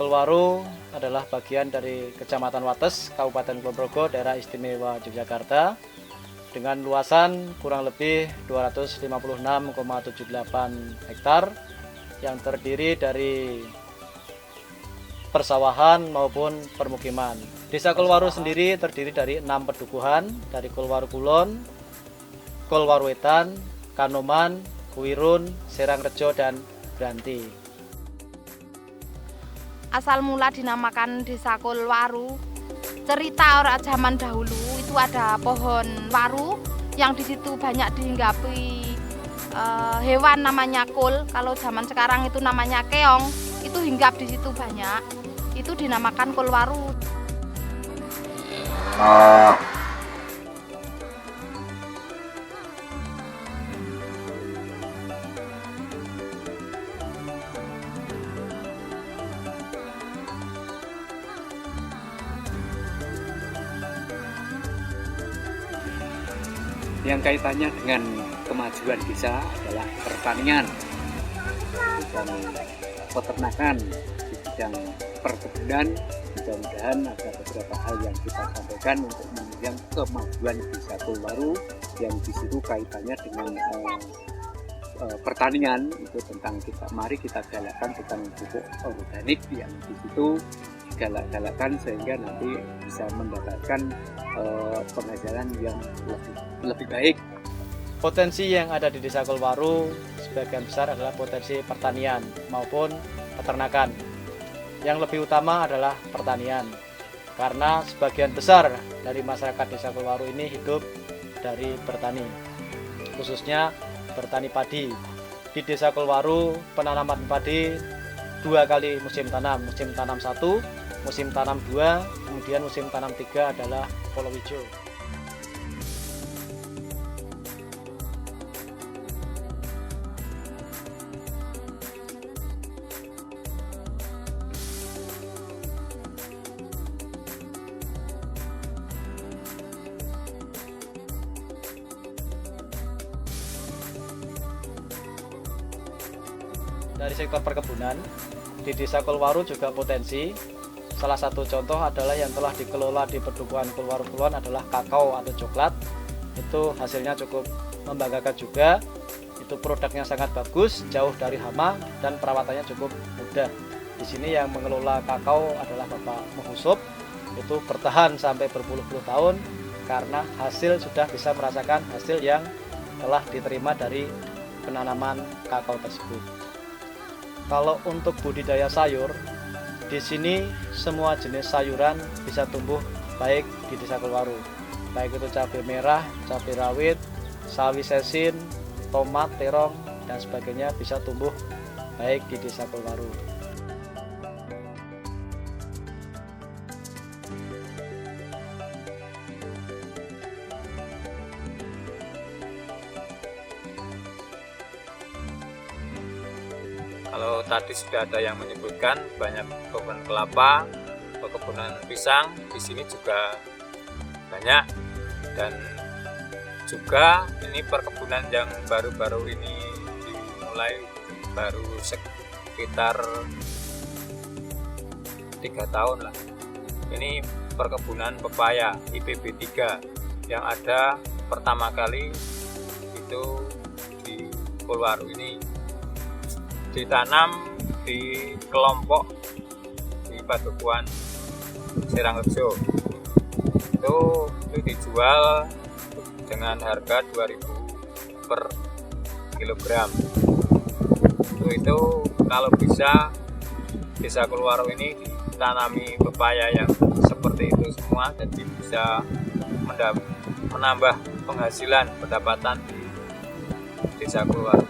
Kulwaru adalah bagian dari Kecamatan Wates, Kabupaten Kulon Progo, Daerah Istimewa Yogyakarta, dengan luasan kurang lebih 256,78 hektar yang terdiri dari persawahan maupun permukiman. Desa Kulwaru sendiri terdiri dari 6 pedukuhan, dari Kulwaru Kulon, Kulwaru Wetan, Kanoman, Kuwirun, Serangrejo, dan Branti. Asal mula dinamakan Desa Kulwaru, cerita orang zaman dahulu itu ada pohon waru yang di situ banyak dihinggapi hewan namanya kul. Kalau zaman sekarang itu namanya keong, itu hinggap di situ banyak. Itu dinamakan Kulwaru. Yang kaitannya dengan kemajuan desa adalah pertanian dan peternakan di bidang perkebunan. Mudah-mudahan ada beberapa hal yang kita sampaikan untuk menunjang kemajuan Desa Kulwaru yang di situ kaitannya dengan pertanian. Itu tentang mari kita galakkan tentang pupuk organik yang di situ galak-galakan sehingga nanti bisa mendapatkan penghasilan yang lebih baik. Potensi yang ada di Desa Kulwaru sebagian besar adalah potensi pertanian maupun peternakan. Yang lebih utama adalah pertanian, karena sebagian besar dari masyarakat Desa Kulwaru ini hidup dari bertani, khususnya bertani padi. Di Desa Kulwaru penanaman padi 2 kali musim tanam 1, musim tanam 2, kemudian musim tanam 3 adalah palawija. Dari sektor perkebunan, di Desa Kulwaru juga potensi. Salah satu contoh adalah yang telah dikelola di Pedukuhan Kulwaru Kulon adalah kakao atau coklat. Itu hasilnya cukup membanggakan juga. Itu produknya sangat bagus, jauh dari hama, dan perawatannya cukup mudah. Di sini yang mengelola kakao adalah Bapak Muhusup. Itu bertahan sampai berpuluh-puluh tahun karena hasil sudah bisa merasakan hasil yang telah diterima dari penanaman kakao tersebut. Kalau untuk budidaya sayur, di sini semua jenis sayuran bisa tumbuh baik di Desa Kulwaru. Baik itu cabai merah, cabai rawit, sawi sesin, tomat, terong, dan sebagainya bisa tumbuh baik di Desa Kulwaru. Kalau tadi sudah ada yang menyebutkan banyak kebun kelapa, perkebunan pisang, di sini juga banyak, dan juga ini perkebunan yang baru-baru ini dimulai, baru sekitar 3 tahun lah. Ini perkebunan pepaya IPB 3 yang ada pertama kali itu di Kulwaru ini. Ditanam di kelompok di Padukuhan Serangrejo. Itu dijual dengan harga 2.000 per kilogram. Itu kalau bisa Desa Kulwaru ini ditanami pepaya yang seperti itu semua, jadi bisa menambah penghasilan pendapatan di Desa Kulwaru.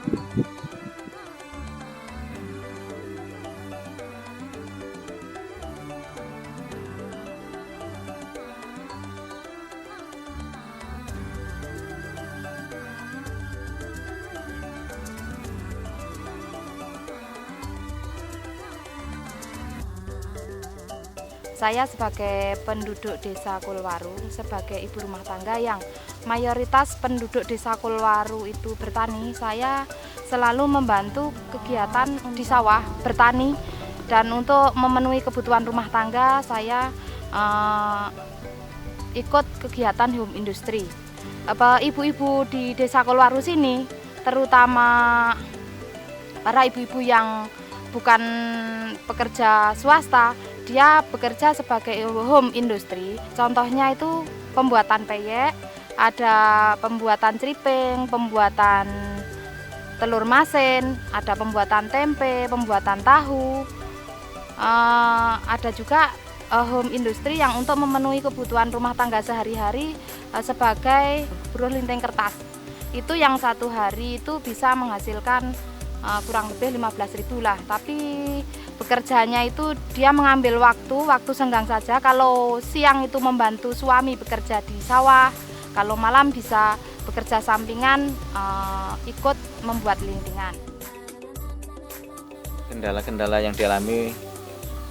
Saya sebagai penduduk Desa Kulwaru, sebagai ibu rumah tangga yang mayoritas penduduk Desa Kulwaru itu bertani, saya selalu membantu kegiatan di sawah bertani Dan untuk memenuhi kebutuhan rumah tangga, saya ikut kegiatan home industry. Ibu-ibu di Desa Kolwaru sini, terutama para ibu-ibu yang bukan pekerja swasta, dia bekerja sebagai home industry. Contohnya itu pembuatan peyek, ada pembuatan ceriping, pembuatan telur masin, ada pembuatan tempe, pembuatan tahu. Ada juga home industry yang untuk memenuhi kebutuhan rumah tangga sehari-hari sebagai buruh linting kertas. Itu yang satu hari itu bisa menghasilkan kurang lebih 15.000 lah. Tapi bekerjanya itu dia mengambil waktu senggang saja. Kalau siang itu membantu suami bekerja di sawah, kalau malam bisa bekerja sampingan ikut membuat lintingan. Kendala-kendala yang dialami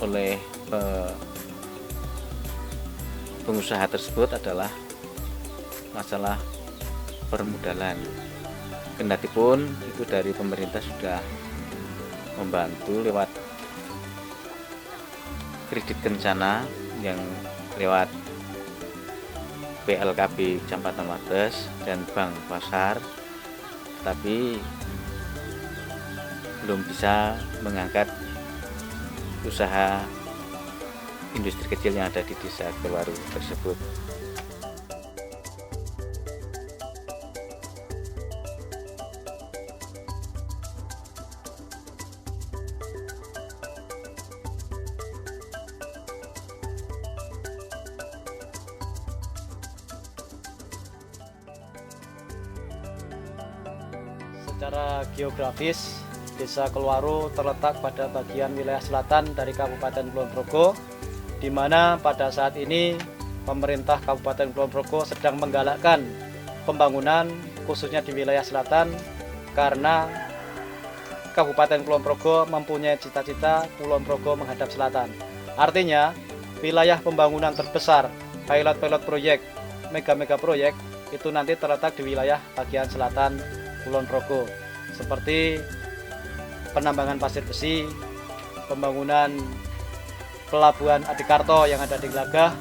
oleh pengusaha tersebut adalah masalah permodalan. Kendatipun itu dari pemerintah sudah membantu lewat kredit kencana yang lewat PLKB Kecamatan Wates dan Bank Pasar, tapi belum bisa mengangkat usaha industri kecil yang ada di Desa Kolwaru tersebut. Secara geografis, Desa Kolwaru terletak pada bagian wilayah selatan dari Kabupaten Kulon Progo, di mana pada saat ini pemerintah Kabupaten Kulon Progo sedang menggalakkan pembangunan khususnya di wilayah selatan, karena Kabupaten Kulon Progo mempunyai cita-cita Kulon Progo menghadap selatan. Artinya wilayah pembangunan terbesar, pilot proyek, mega proyek itu nanti terletak di wilayah bagian selatan Kulon Progo, seperti penambangan pasir besi, pembangunan pelabuhan Adikarto yang ada di Glagah,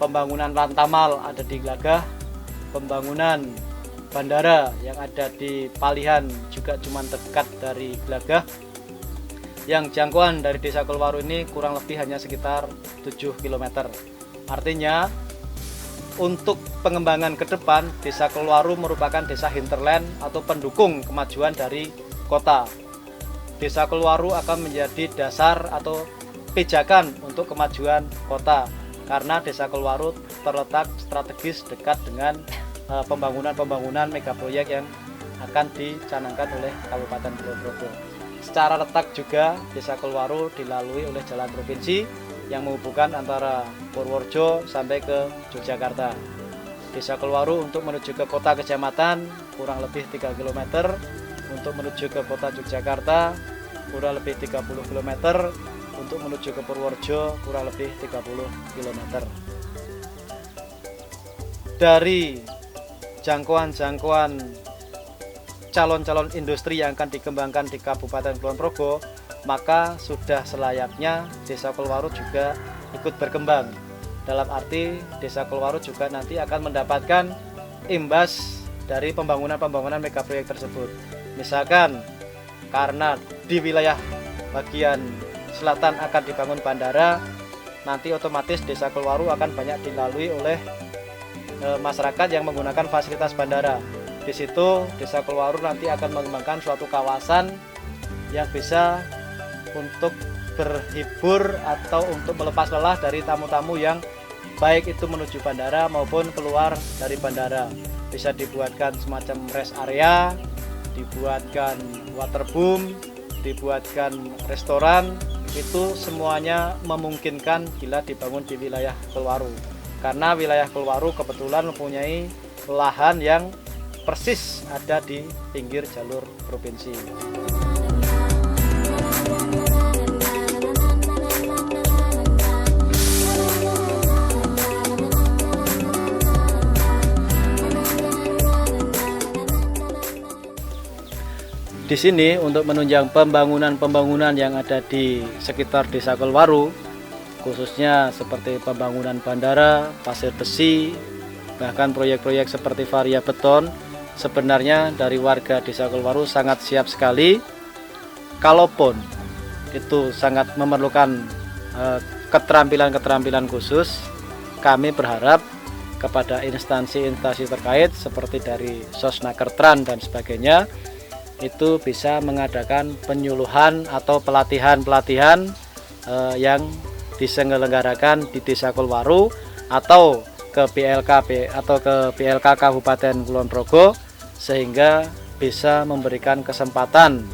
pembangunan Lantamal ada di Glagah, pembangunan bandara yang ada di Palihan juga cuma dekat dari Glagah. Yang jangkauan dari Desa Kolwaru ini kurang lebih hanya sekitar 7 km. Artinya untuk pengembangan ke depan, Desa Kolwaru merupakan desa hinterland atau pendukung kemajuan dari kota. Desa Kolwaru akan menjadi dasar atau pijakan untuk kemajuan kota, karena Desa Kolwaru terletak strategis dekat dengan pembangunan megaproyek yang akan dicanangkan oleh Kabupaten Kulon Progo. Secara letak juga Desa Kolwaru dilalui oleh jalan provinsi yang menghubungkan antara Purworejo sampai ke Yogyakarta. Desa Kolwaru untuk menuju ke kota kecamatan kurang lebih 3 km, untuk menuju ke kota Yogyakarta kurang lebih 30 km, untuk menuju ke Purworejo kurang lebih 30 km. Dari jangkauan calon-calon industri yang akan dikembangkan di Kabupaten Kulon Progo, maka sudah selayaknya Desa Kolwaru juga ikut berkembang. Dalam arti Desa Kolwaru juga nanti akan mendapatkan imbas dari pembangunan megaproyek tersebut. Misalkan karena di wilayah bagian selatan akan dibangun bandara, nanti otomatis Desa Kolwaru akan banyak dilalui oleh masyarakat yang menggunakan fasilitas bandara. Di situ Desa Kolwaru nanti akan mengembangkan suatu kawasan yang bisa untuk berhibur atau untuk melepas lelah dari tamu-tamu yang baik itu menuju bandara maupun keluar dari bandara. Bisa dibuatkan semacam rest area, dibuatkan waterboom, dibuatkan restoran. Itu semuanya memungkinkan bila dibangun di wilayah Kolwaru, karena wilayah Kolwaru kebetulan mempunyai lahan yang persis ada di pinggir jalur provinsi. di sini untuk menunjang pembangunan-pembangunan yang ada di sekitar Desa Kolwaru, khususnya seperti pembangunan bandara, pasir besi, bahkan proyek-proyek seperti varia beton. Sebenarnya dari warga Desa Kolwaru sangat siap sekali. Kalaupun itu sangat memerlukan keterampilan-keterampilan khusus, kami berharap kepada instansi-instansi terkait seperti dari Sosnakertran dan sebagainya, itu bisa mengadakan penyuluhan atau pelatihan-pelatihan yang diselenggarakan di Desa Kolwaru atau ke PLK Kabupaten Kulon Progo, sehingga bisa memberikan kesempatan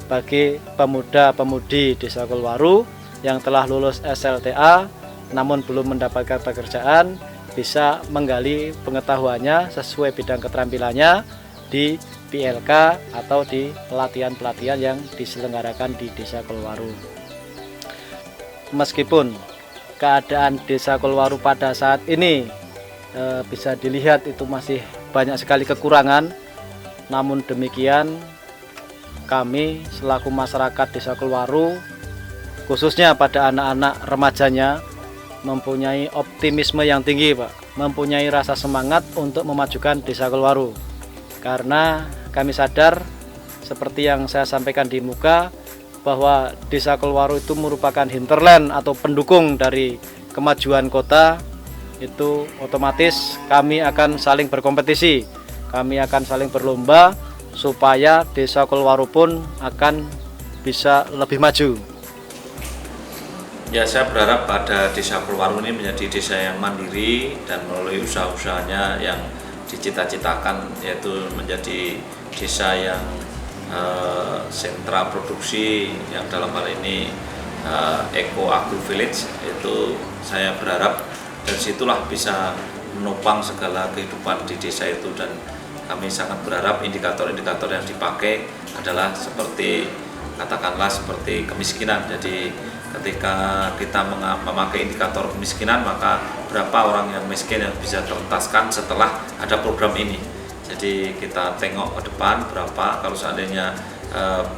bagi pemuda-pemudi Desa Kolwaru yang telah lulus SLTA namun belum mendapatkan pekerjaan, bisa menggali pengetahuannya sesuai bidang keterampilannya di PLK atau di pelatihan-pelatihan yang diselenggarakan di Desa Kolwaru. Meskipun keadaan Desa Kolwaru pada saat ini bisa dilihat itu masih banyak sekali kekurangan, namun demikian kami selaku masyarakat Desa Kolwaru, khususnya pada anak-anak remajanya, mempunyai optimisme yang tinggi, Pak, mempunyai rasa semangat untuk memajukan Desa Kolwaru. Karena kami sadar, seperti yang saya sampaikan di muka, bahwa Desa Kolwaru itu merupakan hinterland atau pendukung dari kemajuan kota. Itu otomatis kami akan saling berkompetisi, kami akan saling berlomba supaya Desa Kolwaru pun akan bisa lebih maju. Ya, saya berharap pada Desa Kolwaru ini menjadi desa yang mandiri dan melalui usaha-usahanya yang dicita-citakan, yaitu menjadi desa yang sentra produksi, yang dalam hal ini Eco Agro Village. Itu saya berharap dari situlah bisa menopang segala kehidupan di desa itu, dan kami sangat berharap indikator-indikator yang dipakai adalah seperti, katakanlah seperti kemiskinan. Jadi ketika kita memakai indikator kemiskinan, maka berapa orang yang miskin yang bisa terentaskan setelah ada program ini. Jadi kita tengok ke depan berapa, kalau seandainya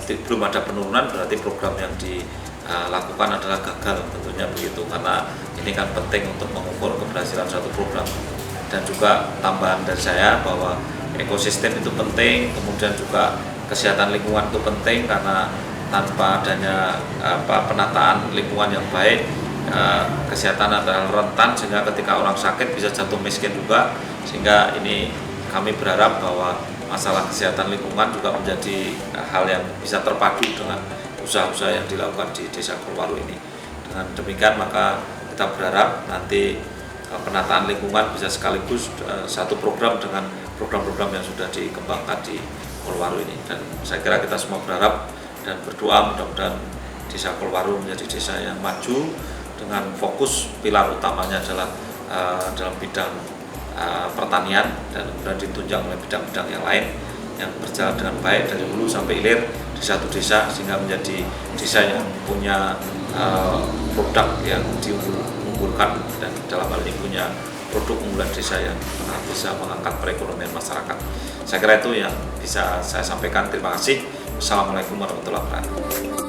belum ada penurunan berarti program yang dilakukan adalah gagal, tentunya begitu, karena ini kan penting untuk mengukur keberhasilan suatu program. Dan juga tambahan dari saya bahwa ekosistem itu penting, kemudian juga kesehatan lingkungan itu penting, karena tanpa adanya penataan lingkungan yang baik, kesehatan adalah rentan sehingga ketika orang sakit bisa jatuh miskin juga. Sehingga ini kami berharap bahwa masalah kesehatan lingkungan juga menjadi hal yang bisa terpadu dengan usaha-usaha yang dilakukan di Desa Kolwaru ini. Dengan demikian maka kita berharap nanti penataan lingkungan bisa sekaligus satu program dengan program-program yang sudah dikembangkan di Kolwaru ini. Dan saya kira kita semua berharap dan berdoa mudah-mudahan Desa Kolwaru menjadi desa yang maju dengan fokus pilar utamanya adalah dalam bidang pertanian, dan kemudian ditunjang oleh bidang-bidang yang lain yang berjalan dengan baik dari hulu sampai hilir di satu desa, sehingga menjadi desa yang punya produk yang diunggulkan, dan dalam hal ini punya produk unggulan desa yang bisa mengangkat perekonomian masyarakat. Saya kira itu yang bisa saya sampaikan. Terima kasih. Assalamualaikum warahmatullahi wabarakatuh.